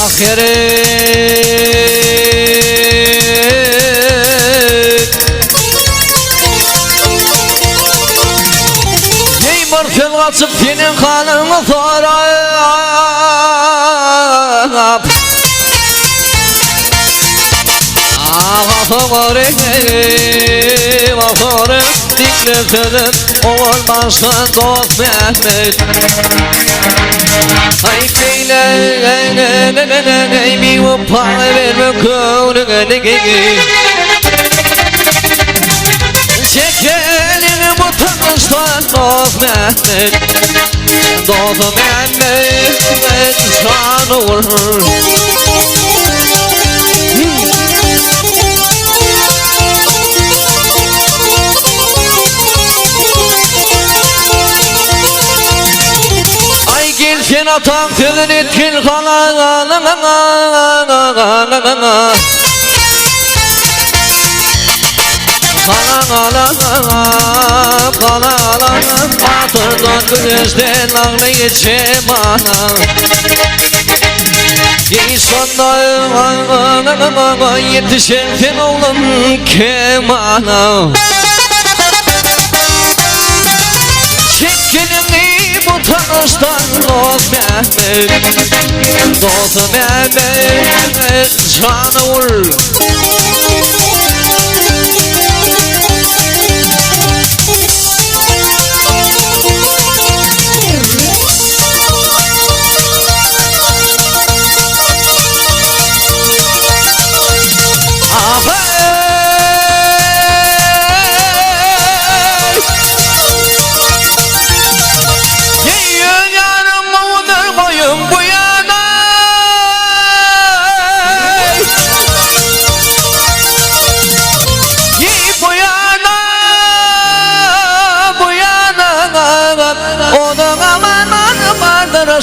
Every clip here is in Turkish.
ahiret Yeymur fil kaçıp senin kanını sorap Ağafı dikletedip olmazsa dost Mehmet Ay keyle mi o para verme könlüne Çekelini bu tanıştan dost Mehmet Dost Mehmet canı vurur Sen atan sözün etkin kanalına batırdan güneşten ağlayacağım ana İnsanlar yetişen sen oğlum kemana Çekilini bu tanıştan dost Mehmet Dost Mehmet canı vur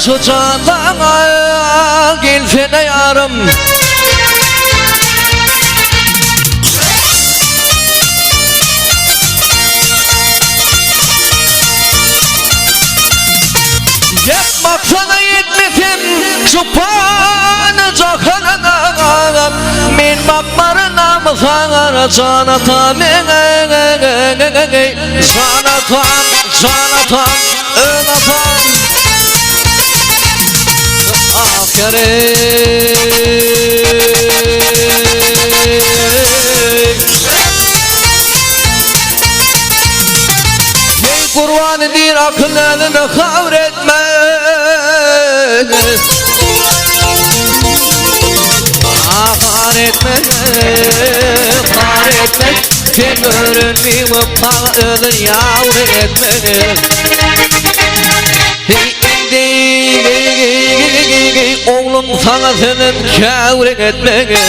Şu çantana gelsene yarım Yapmaksana yetmesin şu panı çakanana Min bakmarına mı sana çanatam Çanatam önatam Ey kurban edir akıllarını kavretme Kahretme Sen görünmeyim bağırır yavru etme Oğlum sana senin kâvrek etmeyin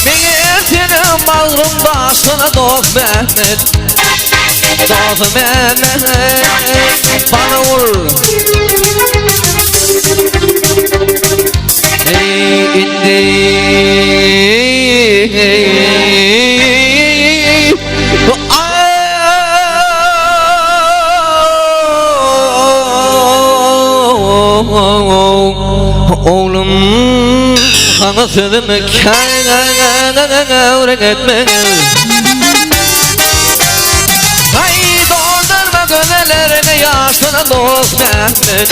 Beni senin bağrım başına dost Mehmet Dost Mehmet bana vur Hey indi Oğlum sana sözümü kâvrek etme Hay doldurma gözlerine yaşına dost Mehmet